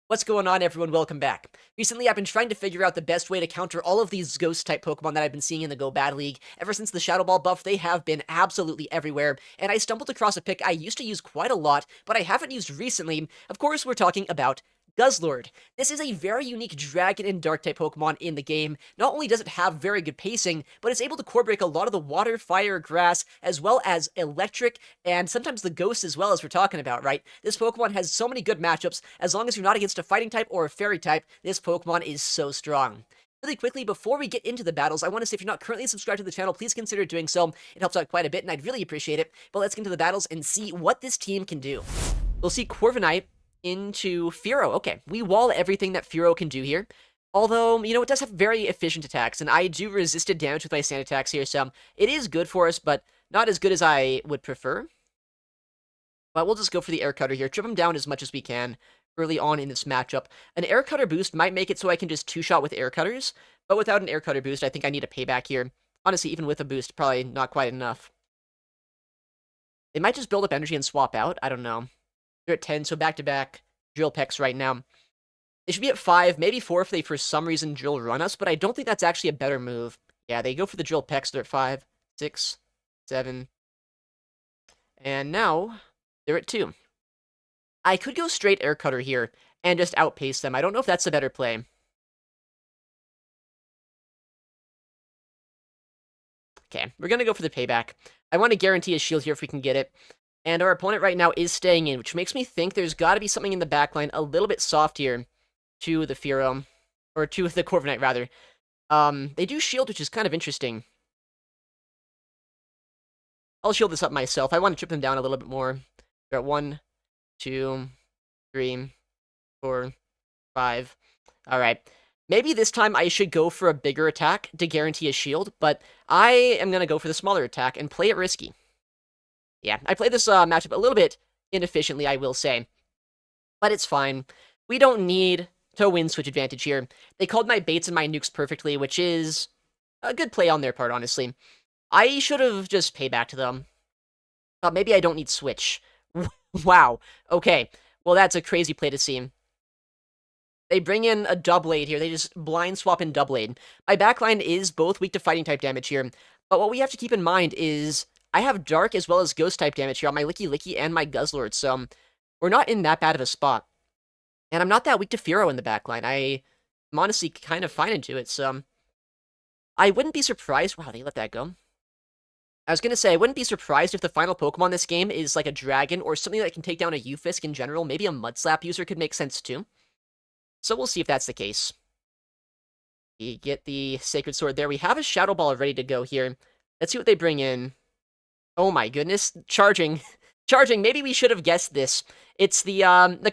What's going on, everyone? Welcome back. Recently, I've been trying to figure out the best way to counter all of these ghost-type Pokemon that I've been seeing in the Go Battle League. Ever since the Shadow Ball buff, they have been absolutely everywhere, and I stumbled across a pick I used to use quite a lot, but I haven't used recently. Of course, we're talking about Guzzlord. This is a very unique Dragon and Dark-type Pokemon in the game. Not only does it have very good pacing, but it's able to core break a lot of the water, fire, grass, as well as electric, and sometimes the ghosts as well, as we're talking about, right? This Pokemon has so many good matchups. As long as you're not against a fighting type or a fairy type, this Pokemon is so strong. Really quickly, before we get into the battles, I want to say if you're not currently subscribed to the channel, please consider doing so. It helps out quite a bit, and I'd really appreciate it. But let's get into the battles and see what this team can do. We'll see Corviknight into Fearow. Okay, we wall everything that Fearow can do here. Although, it does have very efficient attacks, and I do resisted damage with my sand attacks here, so it is good for us, but not as good as I would prefer. But we'll just go for the Air Cutter here, trip him down as much as we can early on in this matchup. An Air Cutter boost might make it so I can just two-shot with Air Cutters, but without an Air Cutter boost, I think I need a payback here. Honestly, even with a boost, probably not quite enough. They might just build up energy and swap out, I don't know. They're at 10, so back-to-back Drill Pecks right now. They should be at 5, maybe 4 if they for some reason Drill Run us, but I don't think that's actually a better move. Yeah, they go for the Drill Pecks, they're at 5, 6, 7, and now they're at 2. I could go straight Air Cutter here and just outpace them. I don't know if that's a better play. Okay, we're going to go for the payback. I want to guarantee a shield here if we can get it. And our opponent right now is staying in, which makes me think there's got to be something in the backline a little bit soft here to the Fearow. Or to the Corviknight, rather. They do shield, which is kind of interesting. I'll shield this up myself. I want to trip them down a little bit more. They're at 1, 2, 3, 4, 5. Alright. Maybe this time I should go for a bigger attack to guarantee a shield, but I am going to go for the smaller attack and play it risky. Yeah, I played this matchup a little bit inefficiently, I will say. But it's fine. We don't need to win switch advantage here. They called my baits and my nukes perfectly, which is a good play on their part, honestly. I should have just paybacked them. Maybe I don't need switch. Wow. Okay. Well, that's a crazy play to see. They bring in a Doublade here. They just blind swap in Doublade. My backline is both weak to fighting type damage here. But what we have to keep in mind is I have Dark as well as Ghost type damage here on my Licky and my Guzzlord, so we're not in that bad of a spot. And I'm not that weak to Fearow in the backline. I'm honestly kind of fine into it, so I wouldn't be surprised. Wow, they let that go. I was going to say, I wouldn't be surprised if the final Pokemon this game is like a Dragon or something that can take down a Ufisk in general. Maybe a Mudslap user could make sense too. So we'll see if that's the case. We get the Sacred Sword there. We have a Shadow Ball ready to go here. Let's see what they bring in. Oh my goodness. Charging. Charging. Maybe we should have guessed this. It's the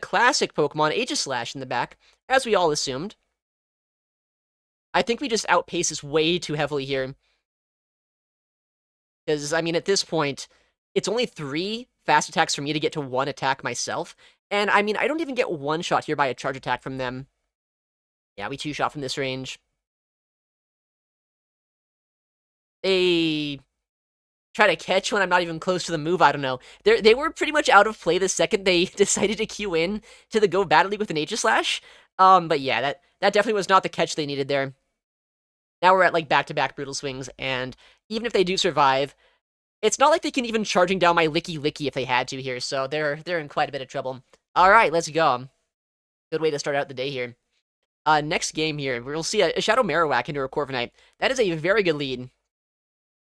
classic Pokemon, Aegislash in the back, as we all assumed. I think we just outpace this way too heavily here. Because, I mean, at this point, it's only 3 fast attacks for me to get to 1 attack myself. And, I mean, I don't even get 1 shot here by a charge attack from them. Yeah, we 2-shot from this range. They try to catch when I'm not even close to the move, I don't know. They were pretty much out of play the second they decided to queue in to the Go Battle League with an Aegislash. But yeah, that definitely was not the catch they needed there. Now we're at, like, back-to-back Brutal Swings, and even if they do survive, it's not like they can even charging down my Licky if they had to here, so they're in quite a bit of trouble. Alright, let's go. Good way to start out the day here. Next game here, we'll see a Shadow Marowak into a Corviknight. That is a very good lead.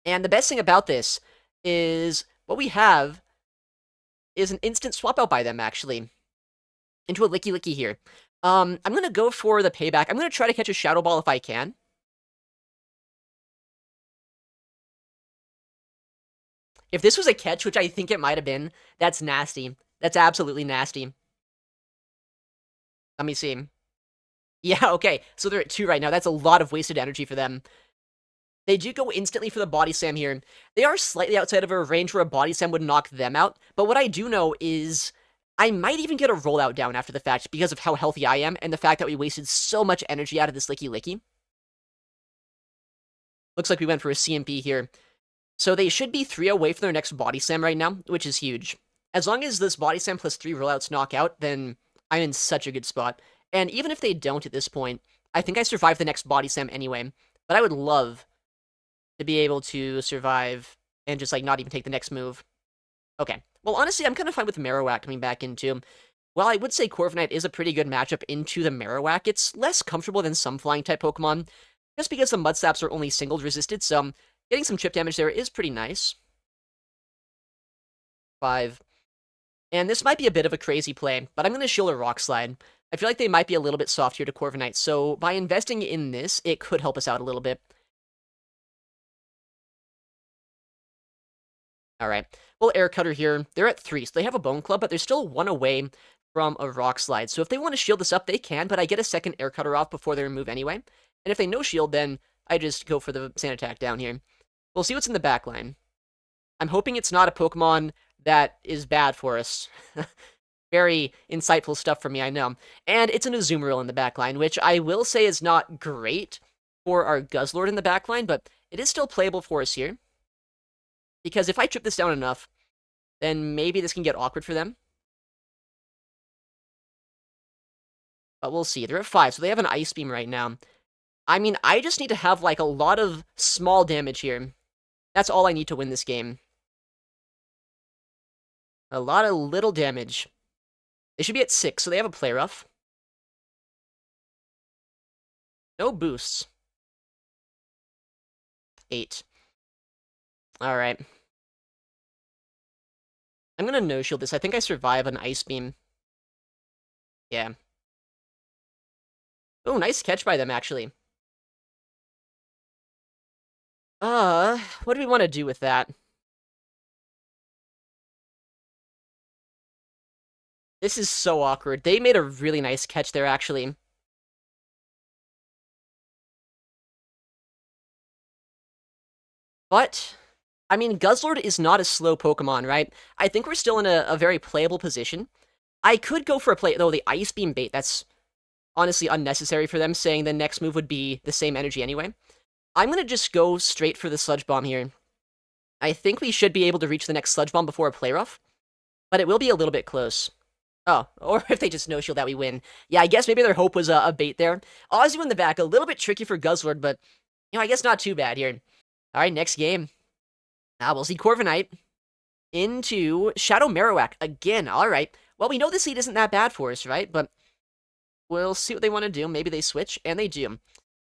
And the best thing about this is what we have is an instant swap out by them, actually. Into a Licky here. I'm going to go for the payback. I'm going to try to catch a Shadow Ball if I can. If this was a catch, which I think it might have been, that's nasty. That's absolutely nasty. Let me see. Yeah, okay. So they're at 2 right now. That's a lot of wasted energy for them. They do go instantly for the Body Slam here. They are slightly outside of a range where a Body Slam would knock them out. But what I do know is I might even get a rollout down after the fact because of how healthy I am and the fact that we wasted so much energy out of this Licky. Looks like we went for a CMP here. So they should be 3 away from their next Body Slam right now, which is huge. As long as this Body Slam plus 3 rollouts knock out, then I'm in such a good spot. And even if they don't at this point, I think I survive the next body slam anyway. But I would love to be able to survive and just, like, not even take the next move. Okay. Well, honestly, I'm kind of fine with Marowak coming back into. While I would say Corviknight is a pretty good matchup into the Marowak, it's less comfortable than some flying-type Pokemon, just because the Mud Slaps are only singled resisted, so getting some chip damage there is pretty nice. 5. And this might be a bit of a crazy play, but I'm going to shield a Rock Slide. I feel like they might be a little bit soft here to Corviknight, so by investing in this, it could help us out a little bit. Alright. Well, Air Cutter here, they're at 3, so they have a Bone Club, but they're still 1 away from a Rock Slide. So if they want to shield this up, they can, but I get a second Air Cutter off before they remove anyway. And if they no shield, then I just go for the Sand Attack down here. We'll see what's in the back line. I'm hoping it's not a Pokemon that is bad for us. Very insightful stuff for me, I know. And it's an Azumarill in the back line, which I will say is not great for our Guzzlord in the back line, but it is still playable for us here. Because if I trip this down enough, then maybe this can get awkward for them. But we'll see. They're at 5, so they have an Ice Beam right now. I mean, I just need to have, like, a lot of small damage here. That's all I need to win this game. A lot of little damage. They should be at 6, so they have a Play Rough. No boosts. 8. Alright. I'm gonna no-shield this. I think I survive an Ice Beam. Yeah. Oh, nice catch by them, actually. What do we want to do with that? This is so awkward. They made a really nice catch there, actually. But, I mean, Guzzlord is not a slow Pokemon, right? I think we're still in a very playable position. I could go for a play, though, the Ice Beam bait, that's honestly unnecessary for them, saying the next move would be the same energy anyway. I'm gonna just go straight for the Sludge Bomb here. I think we should be able to reach the next Sludge Bomb before a Play Rough, but it will be a little bit close. Oh, or if they just no-shield that, we win. Yeah, I guess maybe their hope was a bait there. Ozzy in the back, a little bit tricky for Guzzlord, but, you know, I guess not too bad here. Alright, next game. Now we'll see Corviknight into Shadow Marowak again. Alright. Well, we know this lead isn't that bad for us, right? But we'll see what they want to do. Maybe they switch, and they do.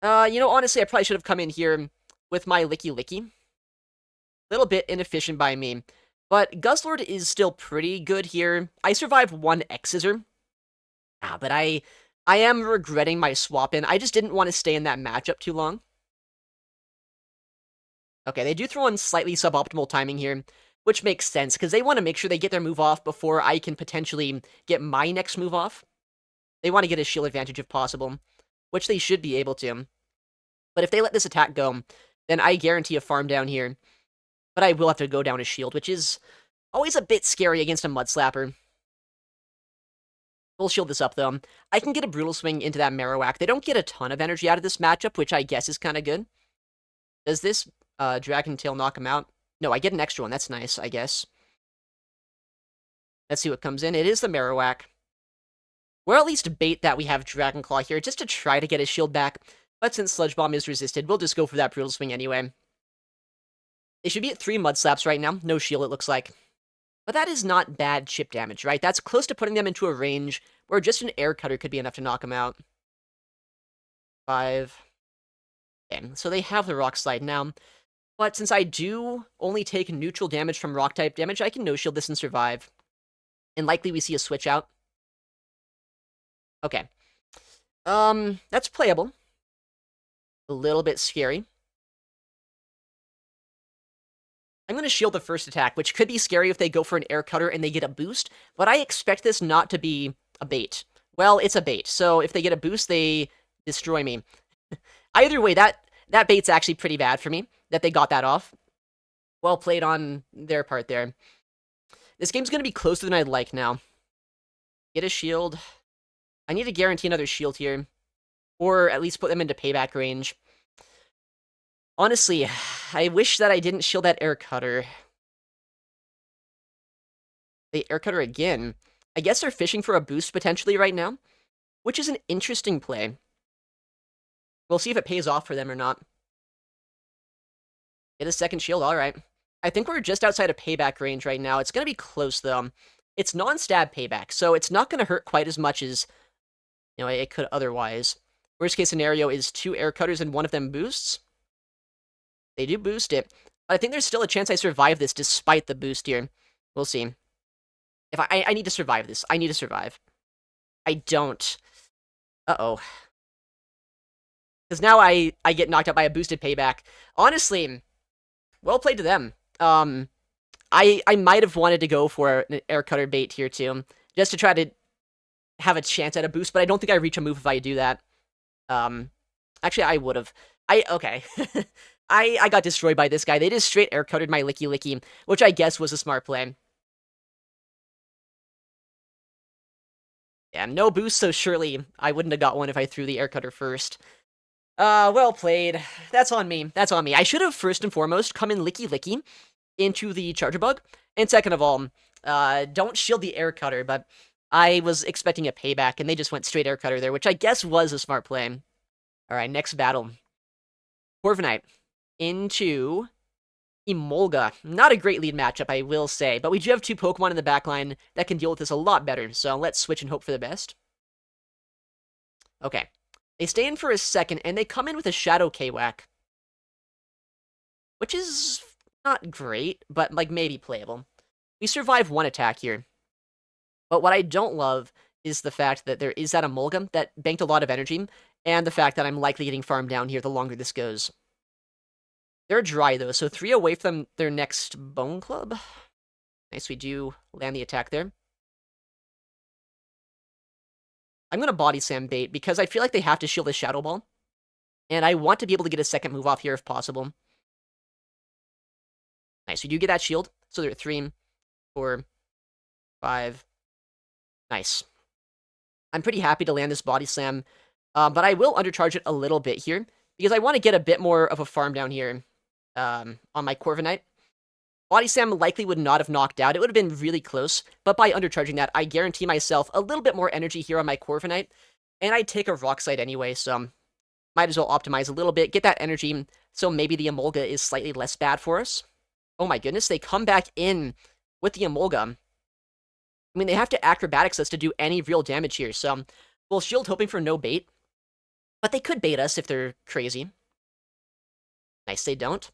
You know, honestly, I probably should have come in here with my Licky Licky. Little bit inefficient by me. But Guzzlord is still pretty good here. I survived one X-Scissor. But I am regretting my swap in. I just didn't want to stay in that matchup too long. Okay, they do throw in slightly suboptimal timing here, which makes sense, because they want to make sure they get their move off before I can potentially get my next move off. They want to get a shield advantage if possible, which they should be able to. But if they let this attack go, then I guarantee a farm down here. But I will have to go down a shield, which is always a bit scary against a Mud Slapper. We'll shield this up, though. I can get a Brutal Swing into that Marowak. They don't get a ton of energy out of this matchup, which I guess is kind of good. Does this Dragon Tail knock him out? No, I get an extra one. That's nice, I guess. Let's see what comes in. It is the Marowak. We'll at least bait that we have Dragon Claw here, just to try to get his shield back. But since Sludge Bomb is resisted, we'll just go for that Brutal Swing anyway. They should be at 3 Mud Slaps right now. No shield, it looks like. But that is not bad chip damage, right? That's close to putting them into a range where just an Air Cutter could be enough to knock them out. 5. Okay, so they have the Rock Slide now. But since I do only take neutral damage from Rock-type damage, I can no-shield this and survive. And likely we see a switch out. Okay. That's playable. A little bit scary. I'm going to shield the first attack, which could be scary if they go for an Air Cutter and they get a boost, but I expect this not to be a bait. Well, it's a bait, so if they get a boost, they destroy me. Either way, that bait's actually pretty bad for me, that they got that off. Well played on their part there. This game's going to be closer than I'd like now. Get a shield. I need to guarantee another shield here, or at least put them into payback range. Honestly, I wish that I didn't shield that Air Cutter. The Air Cutter again. I guess they're fishing for a boost potentially right now, which is an interesting play. We'll see if it pays off for them or not. Get a second shield, alright. I think we're just outside of payback range right now. It's going to be close, though. It's non-stab payback, so it's not going to hurt quite as much as, it could otherwise. Worst case scenario is 2 air cutters and one of them boosts. They do boost it. But I think there's still a chance I survive this despite the boost here. We'll see. If I need to survive this. I need to survive. I don't. Uh-oh. Because now I get knocked out by a boosted payback. Honestly, well played to them. I might have wanted to go for an air cutter bait here too, just to try to have a chance at a boost, but I don't think I reach a move if I do that. Actually, I would have. Okay. I got destroyed by this guy. They just straight air cuttered my Licky Licky, which I guess was a smart play. Yeah, no boost, so surely I wouldn't have got one if I threw the air cutter first. Well played. That's on me. That's on me. I should have first and foremost come in Licky Licky into the Charger Bug, and second of all, don't shield the air cutter, but I was expecting a payback, and they just went straight air cutter there, which I guess was a smart play. Alright, next battle. Corviknight into Emolga. Not a great lead matchup, I will say, but we do have 2 Pokemon in the backline that can deal with this a lot better, so let's switch and hope for the best. Okay. They stay in for a second, and they come in with a Shadow K-Whack, which is not great, but, maybe playable. We survive 1 attack here. But what I don't love is the fact that there is that Emolga that banked a lot of energy, and the fact that I'm likely getting farmed down here the longer this goes. They're dry, though, so 3 away from their next Bone Club. Nice, we do land the attack there. I'm going to Body Slam bait, because I feel like they have to shield the Shadow Ball, and I want to be able to get a second move off here if possible. Nice, we do get that shield, so they're at 3, 4, 5. Nice. I'm pretty happy to land this Body Slam, but I will undercharge it a little bit here, because I want to get a bit more of a farm down here on my Corviknight. Body Slam likely would not have knocked out. It would have been really close, but by undercharging that, I guarantee myself a little bit more energy here on my Corviknight, and I take a Rock Slide anyway, so might as well optimize a little bit, get that energy, so maybe the Emolga is slightly less bad for us. Oh my goodness, they come back in with the Emolga. I mean, they have to acrobatics us to do any real damage here, so we'll shield hoping for no bait, but they could bait us if they're crazy. Nice, they don't.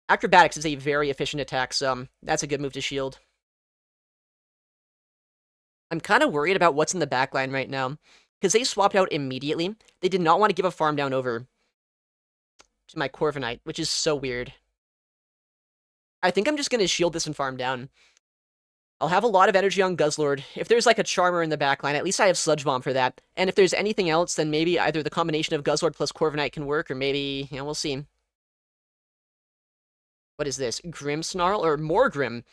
Acrobatics is a very efficient attack, so that's a good move to shield. I'm kind of worried about what's in the backline right now, because they swapped out immediately. They did not want to give a farm down over to my Corviknight, which is so weird. I think I'm just going to shield this and farm down. I'll have a lot of energy on Guzzlord. If there's like a Charmer in the backline, at least I have Sludge Bomb for that. And if there's anything else, then maybe either the combination of Guzzlord plus Corviknight can work, or maybe, we'll see. What is this? Grimmsnarl? Or more Grim?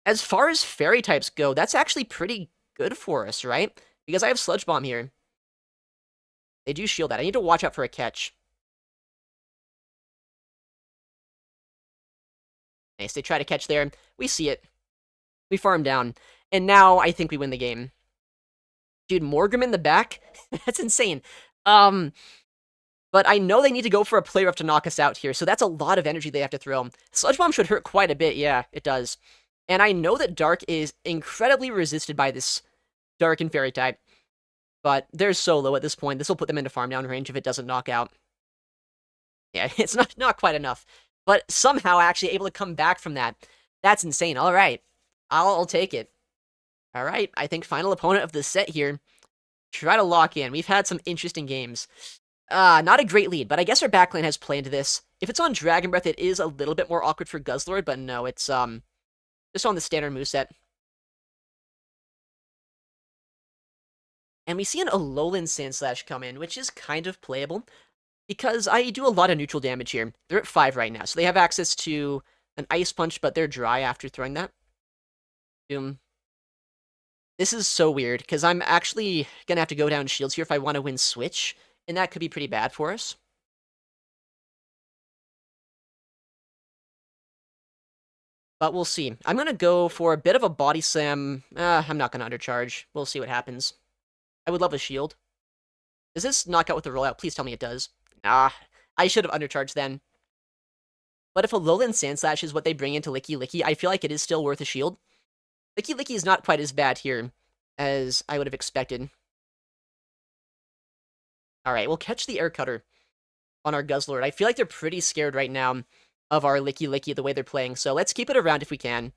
As far as fairy types go, that's actually pretty good for us, right? Because I have Sludge Bomb here. They do shield that. I need to watch out for a catch. Nice, they try to catch there. We see it. We farm down. And now I think we win the game. Dude, Morgrim in the back? That's insane. But I know they need to go for a play rough to knock us out here, so that's a lot of energy they have to throw. Sludge Bomb should hurt quite a bit, yeah, it does. And I know that Dark is incredibly resisted by this Dark and Fairy type, but they're so low at this point, this will put them into farm down range if it doesn't knock out. Yeah, it's not quite enough, but somehow actually able to come back from that. That's insane. All right, I'll take it. All right, I think final opponent of the set here. Try to lock in. We've had some interesting games. Not a great lead, but I guess our backline has play into this. If it's on Dragon Breath, it is a little bit more awkward for Guzzlord, but no, it's just on the standard moveset. And we see an Alolan Sandslash come in, which is kind of playable, because I do a lot of neutral damage here. They're at 5 right now, so they have access to an Ice Punch, but they're dry after throwing that. Boom. This is so weird, because I'm actually gonna have to go down shields here if I want to win Switch, and that could be pretty bad for us. But we'll see. I'm going to go for a bit of a body slam. I'm not going to undercharge. We'll see what happens. I would love a shield. Does this knock out with the rollout? Please tell me it does. Nah, I should have undercharged then. But if a Lowland Sandslash is what they bring into Licky Licky, I feel like it is still worth a shield. Licky Licky is not quite as bad here as I would have expected. Alright, we'll catch the Air Cutter on our Guzzlord. I feel like they're pretty scared right now of our Licky Licky the way they're playing, so let's keep it around if we can.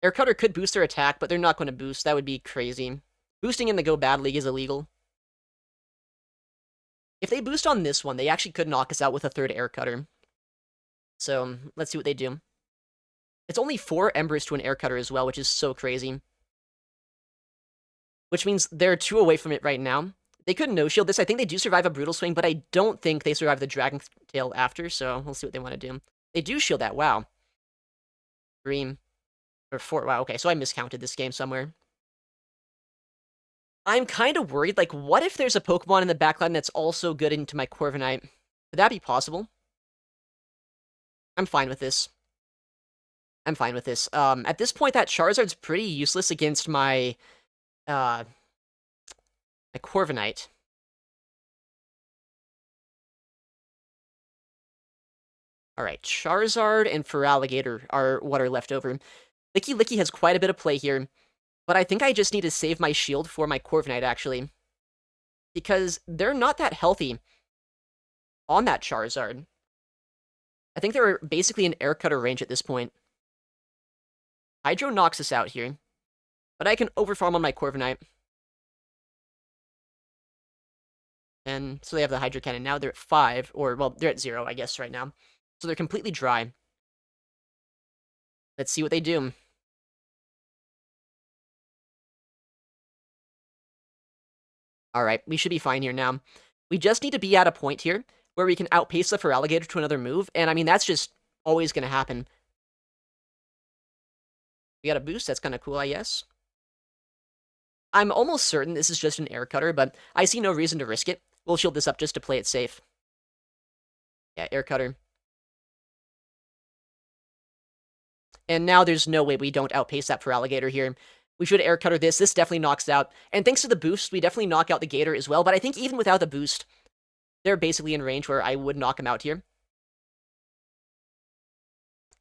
Air Cutter could boost their attack, but they're not going to boost. That would be crazy. Boosting in the Go Bad League is illegal. If they boost on this one, they actually could knock us out with a third Air Cutter. So, let's see what they do. It's only 4 Embers to an Air Cutter as well, which is so crazy. Which means they're 2 away from it right now. They could no-shield this. I think they do survive a Brutal Swing, but I don't think they survive the Dragon Tail after, so we'll see what they want to do. They do shield that, wow. 3, or 4, wow, okay, so I miscounted this game somewhere. I'm kind of worried, like, what if there's a Pokemon in the backline that's also good into my Corviknight? Could that be possible? I'm fine with this. I'm fine with this. At this point, that Charizard's pretty useless against my Corviknight. Alright, Charizard and Feraligatr are what are left over. Licky Licky has quite a bit of play here, but I think I just need to save my shield for my Corviknight, actually. Because they're not that healthy on that Charizard. I think they're basically in Air Cutter range at this point. Hydro knocks us out here, but I can overfarm on my Corviknight. And so they have the Hydro Cannon. Now they're at 5, or, well, they're at 0, I guess, right now. So they're completely dry. Let's see what they do. Alright, we should be fine here now. We just need to be at a point here where we can outpace the Feraligatr to another move, and I mean, that's just always going to happen. We got a boost, that's kind of cool, I guess. I'm almost certain this is just an Air Cutter, but I see no reason to risk it. We'll shield this up just to play it safe. Yeah, Air Cutter. And now there's no way we don't outpace that Feraligatr here. We should Air Cutter this. This definitely knocks out. And thanks to the boost, we definitely knock out the Gator as well. But I think even without the boost, they're basically in range where I would knock him out here.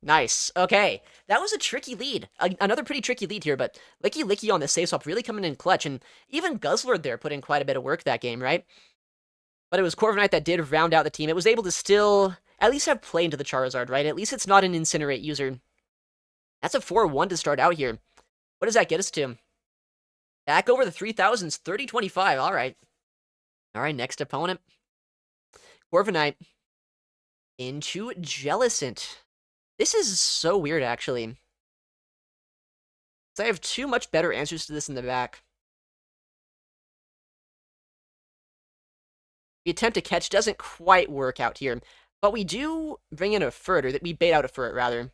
Nice. Okay. That was a tricky lead. Another pretty tricky lead here, but Licky Licky on the safe swap really coming in clutch. And even Guzzlord there put in quite a bit of work that game, right? But it was Corviknight that did round out the team. It was able to still at least have play into the Charizard, right? At least it's not an Incinerate user. That's a 4-1 to start out here. What does that get us to? Back over the 3000s, 30-25. All right. All right, next opponent. Corviknight into Jellicent. This is so weird, actually. So I have 2 much better answers to this in the back. The attempt to catch doesn't quite work out here, but we do bring in a Furret, or that we bait out a Furret, rather.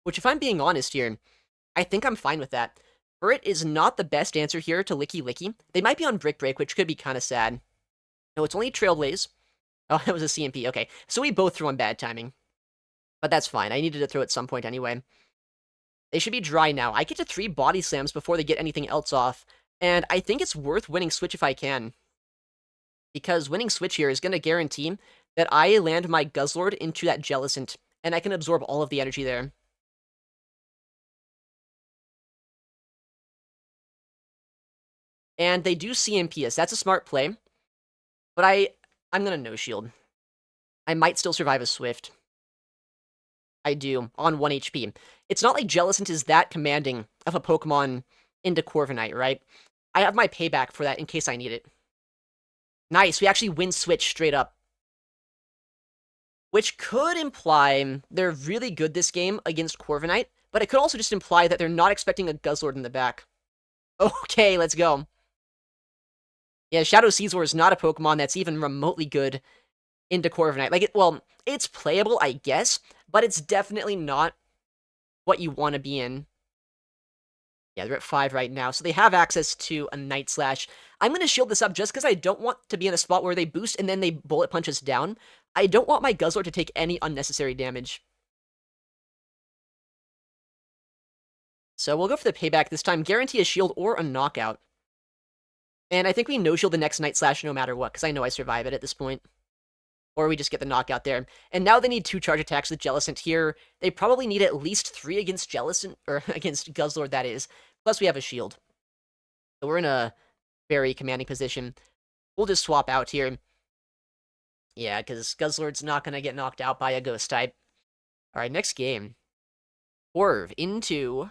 Which, if I'm being honest here, I think I'm fine with that. Furret is not the best answer here to Licky Licky. They might be on Brick Break, which could be kind of sad. No, it's only Trailblaze. Oh, that was a CMP. Okay, so we both threw on bad timing. But that's fine. I needed to throw at some point anyway. They should be dry now. I get to 3 Body Slams before they get anything else off. And I think it's worth winning Switch if I can. Because winning Switch here is going to guarantee that I land my Guzzlord into that Jellicent. And I can absorb all of the energy there. And they do CMP us. That's a smart play. But I'm going to no-shield. I might still survive a Swift. I do, on 1 HP. It's not like Jellicent is that commanding of a Pokemon into Corviknight, right? I have my payback for that in case I need it. Nice, we actually win Switch straight up. Which could imply they're really good this game against Corviknight, but it could also just imply that they're not expecting a Guzzlord in the back. Okay, let's go. Yeah, Shadow Caesar is not a Pokemon that's even remotely good into Corviknight. Like, it's playable, I guess, but it's definitely not what you want to be in. Yeah, they're at 5 right now, so they have access to a Night Slash. I'm going to shield this up just because I don't want to be in a spot where they boost and then they bullet punch us down. I don't want my Guzzlord to take any unnecessary damage. So we'll go for the payback this time. Guarantee a shield or a knockout. And I think we no-shield the next Night Slash no matter what, because I know I survive it at this point. Or we just get the knockout there. And now they need 2 charge attacks with Jellicent here. They probably need at least 3 against Jellicent, or against Guzzlord, that is. Plus we have a shield. So we're in a very commanding position. We'll just swap out here. Yeah, because Guzzlord's not going to get knocked out by a ghost type. Alright, next game. Orv into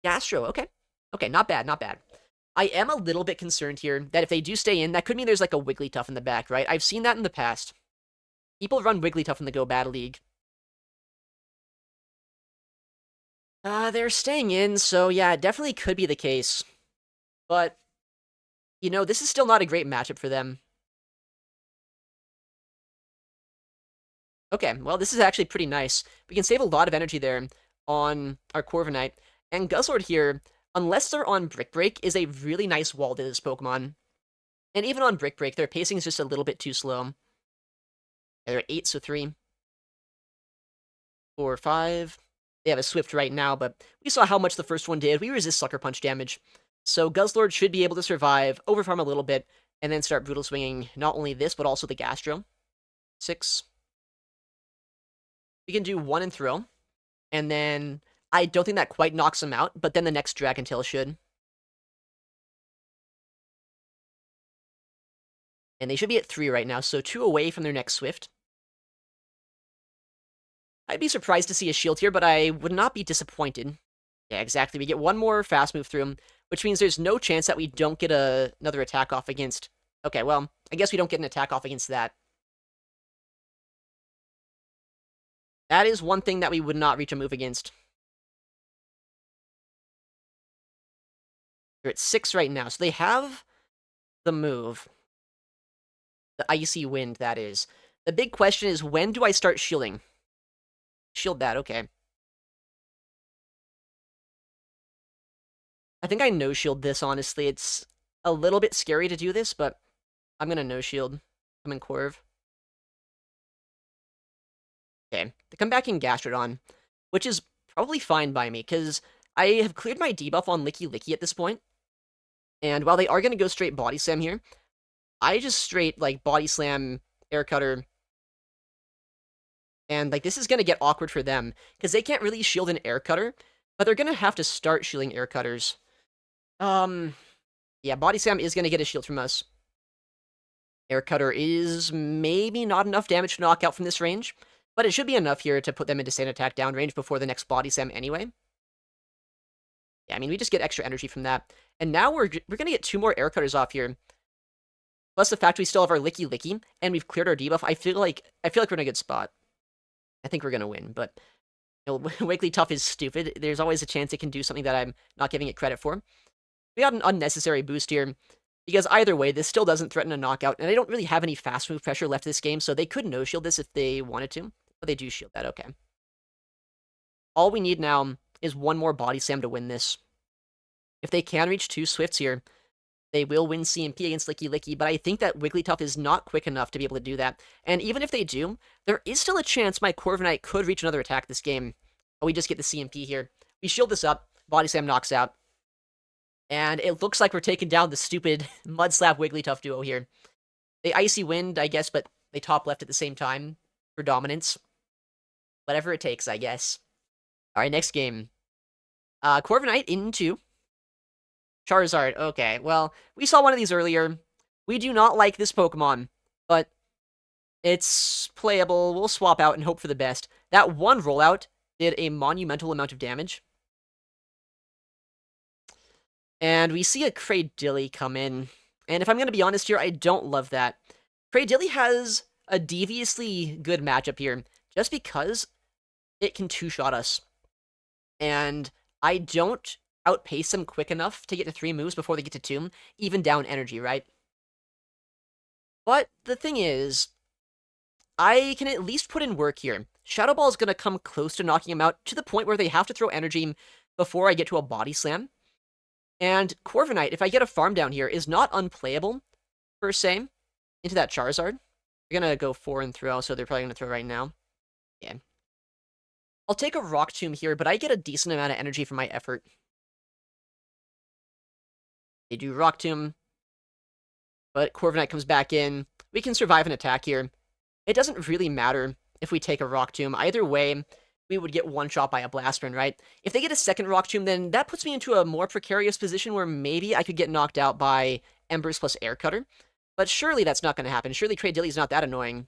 Gastro. Okay. Okay, not bad, not bad. I am a little bit concerned here that if they do stay in, that could mean there's like a Wigglytuff in the back, right? I've seen that in the past. People run Wigglytuff in the Go Battle League. They're staying in, so yeah, it definitely could be the case. But, you know, this is still not a great matchup for them. Okay, well, this is actually pretty nice. We can save a lot of energy there on our Corviknight. And Guzzlord here, unless they're on Brick Break, is a really nice wall to this Pokemon. And even on Brick Break, their pacing is just a little bit too slow. They're at 8, so 3, 4, 5. They have a Swift right now, but we saw how much the first one did. We resist Sucker Punch damage. So Guzzlord should be able to survive, overfarm a little bit, and then start Brutal Swinging not only this, but also the Gastro. 6. We can do 1 and throw. And then I don't think that quite knocks him out, but then the next Dragon Tail should. And they should be at 3 right now, so 2 away from their next Swift. I'd be surprised to see a shield here, but I would not be disappointed. Yeah, exactly. We get 1 more fast move through him, which means there's no chance that we don't get another attack off against... Okay, well, I guess we don't get an attack off against that. That is one thing that we would not reach a move against. They're at 6 right now, so they have the move. The Icy Wind, that is. The big question is, when do I start shielding? Shield that, okay. I think I no-shield this, honestly. It's a little bit scary to do this, but I'm gonna no-shield. I'm in Corv. Okay, they come back in Gastrodon, which is probably fine by me, because I have cleared my debuff on Licky Licky at this point. And while they are gonna go straight Body Slam here, I just straight, like, Body Slam, Air Cutter, and, like, this is gonna get awkward for them, because they can't really shield an Air Cutter, but they're gonna have to start shielding Air Cutters. Yeah, Body Slam is gonna get a shield from us. Air Cutter is maybe not enough damage to knock out from this range, but it should be enough here to put them into Sand Attack down range before the next Body Slam anyway. Yeah, I mean, we just get extra energy from that. And now we're gonna get 2 more Air Cutters off here. Plus the fact we still have our Licky Licky, and we've cleared our debuff, I feel like we're in a good spot. I think we're gonna win, but you know, Wigglytuff is stupid. There's always a chance it can do something that I'm not giving it credit for. We got an unnecessary boost here, because either way, this still doesn't threaten a knockout, and I don't really have any fast move pressure left this game, so they could no-shield this if they wanted to, but they do shield that, okay. All we need now is 1 more Body Slam to win this. If they can reach 2 Swifts here, they will win CMP against Licky Licky, but I think that Wigglytuff is not quick enough to be able to do that. And even if they do, there is still a chance my Corviknight could reach another attack this game. But we just get the CMP here. We shield this up, Body Slam knocks out. And it looks like we're taking down the stupid Mud Slap Wigglytuff duo here. They Icy Wind, I guess, but they top left at the same time for dominance. Whatever it takes, I guess. Alright, next game. Corviknight into Charizard. Okay, well, we saw one of these earlier. We do not like this Pokemon, but it's playable. We'll swap out and hope for the best. That one rollout did a monumental amount of damage. And we see a Cradilly come in. And if I'm going to be honest here, I don't love that. Cradilly has a deviously good matchup here, just because it can two-shot us. And I don't outpace them quick enough to get to 3 moves before they get to 2, even down energy, right? But the thing is, I can at least put in work here. Shadow Ball is going to come close to knocking him out to the point where they have to throw energy before I get to a Body Slam. And Corviknight, if I get a farm down here, is not unplayable, per se, into that Charizard. They're going to go 4 and throw, so they're probably going to throw right now. Yeah. I'll take a Rock Tomb here, but I get a decent amount of energy from my effort. They do Rock Tomb, but Corviknight comes back in. We can survive an attack here. It doesn't really matter if we take a Rock Tomb. Either way, we would get one shot by a Blast Burn, right? If they get a second Rock Tomb, then that puts me into a more precarious position where maybe I could get knocked out by Embers plus Air Cutter. But surely that's not going to happen. Surely Trade Dilly's not that annoying.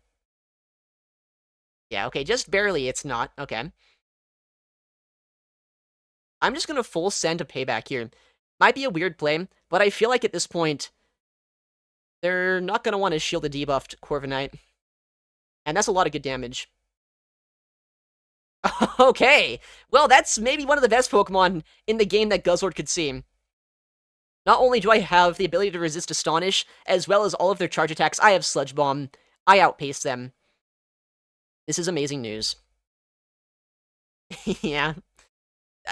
Yeah, okay, just barely it's not. Okay. I'm just going to full send a Payback here. Might be a weird play, but I feel like at this point, they're not going to want to shield a debuffed Corviknight. And that's a lot of good damage. Okay, well, that's maybe one of the best Pokemon in the game that Guzzlord could see. Not only do I have the ability to resist Astonish, as well as all of their charge attacks, I have Sludge Bomb. I outpace them. This is amazing news. Yeah.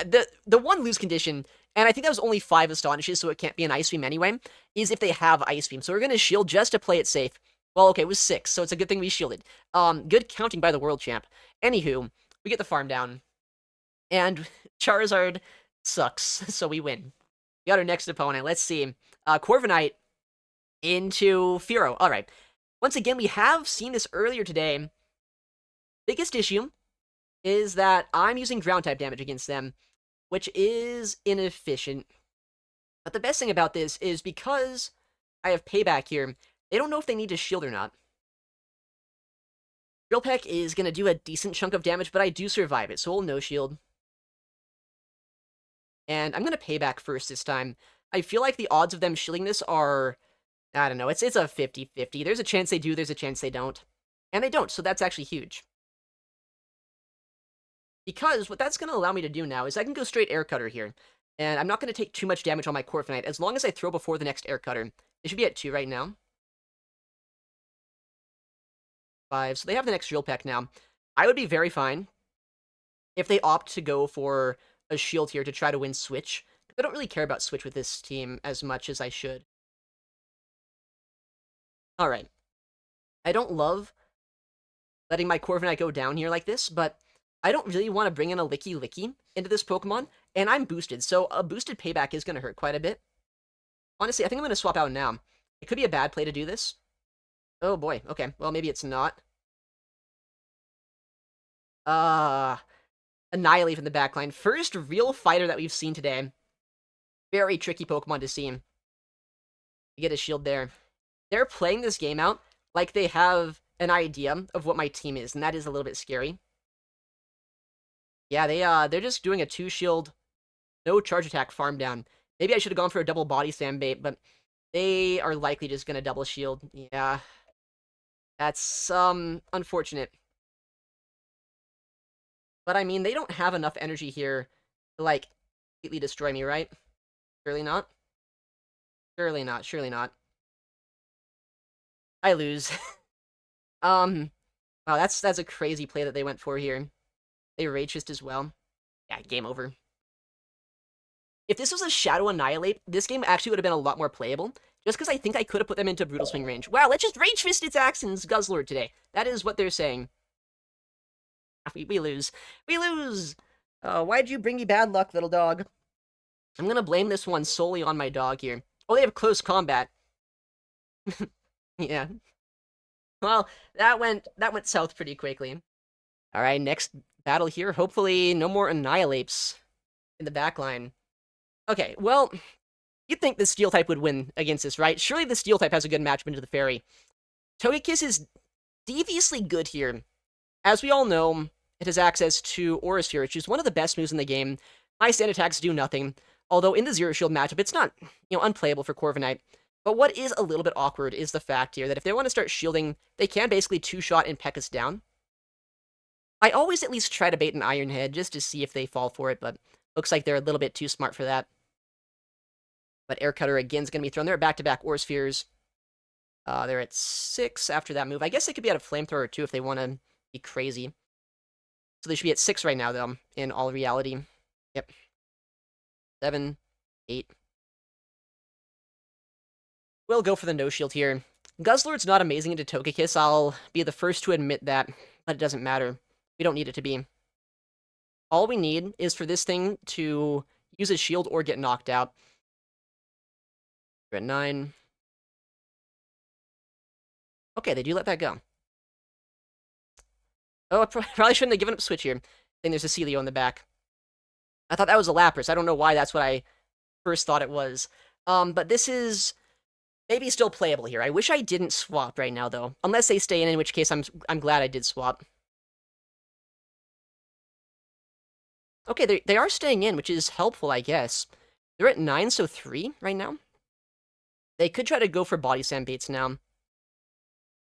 The one lose condition, and I think that was only 5 Astonishes, so it can't be an Ice Beam anyway, is if they have Ice Beam. So we're going to shield just to play it safe. Well, okay, it was 6, so it's a good thing we shielded. Good counting by the World Champ. Anywho, we get the farm down. And Charizard sucks, so we win. We got our next opponent. Let's see. Corviknight into Fearow. Alright. Once again, we have seen this earlier today. Biggest issue is that I'm using ground-type damage against them, which is inefficient. But the best thing about this is because I have Payback here, they don't know if they need to shield or not. Drill Peck is going to do a decent chunk of damage, but I do survive it, so we'll no-shield. And I'm going to Payback first this time. I feel like the odds of them shielding this are, I don't know, it's a 50-50. There's a chance they do, there's a chance they don't. And they don't, so that's actually huge. Because what that's going to allow me to do now is I can go straight Air Cutter here. And I'm not going to take too much damage on my Corviknight as long as I throw before the next Air Cutter. They should be at 2 right now. 5. So they have the next Drill Peck now. I would be very fine if they opt to go for a shield here to try to win Switch. I don't really care about Switch with this team as much as I should. Alright. I don't love letting my Corviknight go down here like this, but I don't really want to bring in a Licky Licky into this Pokemon, and I'm boosted, so a boosted Payback is going to hurt quite a bit. Honestly, I think I'm going to swap out now. It could be a bad play to do this. Oh boy, okay, well maybe it's not. Annihilate from the backline. First real fighter that we've seen today. Very tricky Pokemon to see. You get a shield there. They're playing this game out like they have an idea of what my team is, and that is a little bit scary. Yeah, they're just doing a 2-shield, no charge attack farm down. Maybe I should have gone for a double body sand bait, but they are likely just gonna double shield. Yeah. That's, unfortunate. But I mean, they don't have enough energy here to, like, completely destroy me, right? Surely not? Surely not, surely not. I lose. Wow, that's a crazy play that they went for here. They Rage Fist as well. Yeah, game over. If this was a Shadow Annihilate, this game actually would have been a lot more playable, just because I think I could have put them into Brutal Swing range. Wow, let's just Rage Fist its Axon's Guzzlord today. That is what they're saying. We lose. We lose! Why'd you bring me bad luck, little dog? I'm gonna blame this one solely on my dog here. Oh, they have close combat. Yeah. Well, that went south pretty quickly. Alright, next battle here. Hopefully no more Annihilates in the backline. Okay, well, you'd think the Steel-type would win against this, right? Surely the Steel-type has a good matchup into the Fairy. Togekiss is deviously good here. As we all know, it has access to Aura Sphere, which is one of the best moves in the game. High stand attacks do nothing, although in the Zero Shield matchup, it's not, unplayable for Corviknight. But what is a little bit awkward is the fact here that if they want to start shielding, they can basically 2-shot and peck us down. I always at least try to bait an Iron Head just to see if they fall for it, but looks like they're a little bit too smart for that. But Air Cutter again is going to be thrown. They're at back-to-back Aura Spheres. They're at 6 after that move. I guess they could be at a Flamethrower too if they want to be crazy. So they should be at 6 right now, though, in all reality. Yep. 7, 8. We'll go for the no-shield here. Guzzlord's not amazing into Togekiss. I'll be the first to admit that, but it doesn't matter. We don't need it to be. All we need is for this thing to use a shield or get knocked out. We're at 9. Okay, they do let that go. Oh, I probably shouldn't have given up switch here. I think there's a Celio in the back. I thought that was a Lapras. I don't know why that's what I first thought it was. But this is maybe still playable here. I wish I didn't swap right now, though. Unless they stay in which case I'm glad I did swap. Okay, they are staying in, which is helpful, I guess. They're at 9, so 3 right now. They could try to go for body slam baits now.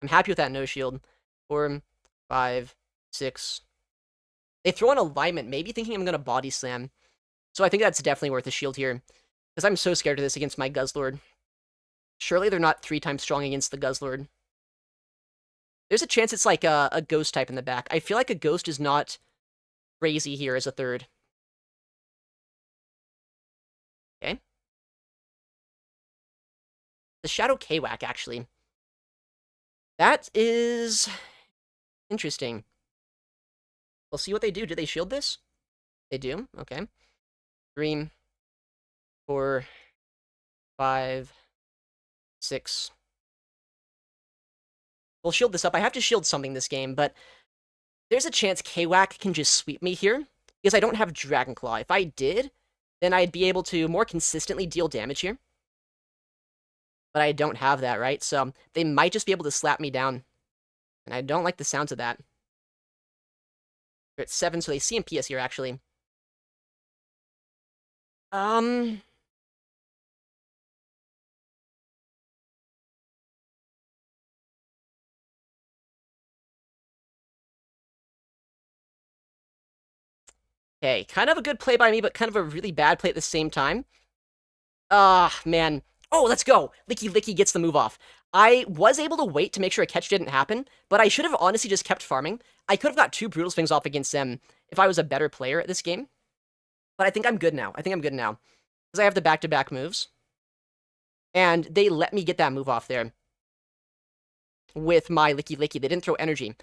I'm happy with that no shield. 4, 5, 6. They throw an alignment, maybe thinking I'm going to body slam. So I think that's definitely worth a shield here. Because I'm so scared of this against my Guzzlord. Surely they're not 3 times strong against the Guzzlord. There's a chance it's like a ghost type in the back. I feel like a ghost is not crazy here as a third. Okay. The Shadow K-Whack, actually. That is interesting. We'll see what they do. Do they shield this? They do? Okay. 3, 4, 5, 6. We'll shield this up. I have to shield something this game, but there's a chance K-Whack can just sweep me here, because I don't have Dragon Claw. If I did, then I'd be able to more consistently deal damage here. But I don't have that, right? So they might just be able to slap me down. And I don't like the sounds of that. They're at 7, so they CMP us here, actually. Okay, kind of a good play by me, but kind of a really bad play at the same time. Man. Oh, let's go! Licky Licky gets the move off. I was able to wait to make sure a catch didn't happen, but I should have honestly just kept farming. I could have got 2 Brutal Swings off against them if I was a better player at this game. But I think I'm good now. Because I have the back-to-back moves. And they let me get that move off there with my Licky Licky. They didn't throw energy.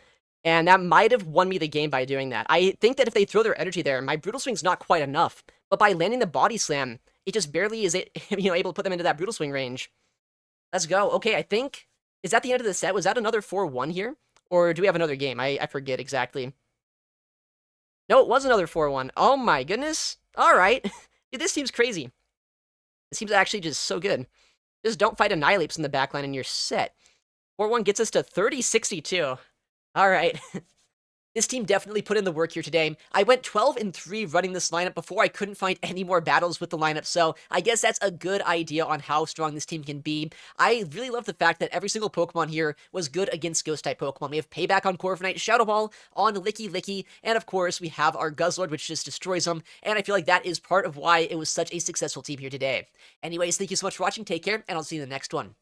And that might have won me the game by doing that. I think that if they throw their energy there, my Brutal Swing's not quite enough. But by landing the Body Slam, it just barely is able to put them into that Brutal Swing range. Let's go. Okay, I think... Is that the end of the set? Was that another 4-1 here? Or do we have another game? I forget exactly. No, it was another 4-1. Oh my goodness. Alright. Dude, this seems crazy. This seems actually just so good. Just don't fight Annihilates in the backline and you're set. 4-1 gets us to 30-62. Alright. This team definitely put in the work here today. I went 12-3 running this lineup before I couldn't find any more battles with the lineup, so I guess that's a good idea on how strong this team can be. I really love the fact that every single Pokemon here was good against Ghost-type Pokemon. We have Payback on Corviknight, Shadow Ball on Licky Licky, and of course we have our Guzzlord, which just destroys them, and I feel like that is part of why it was such a successful team here today. Anyways, thank you so much for watching, take care, and I'll see you in the next one.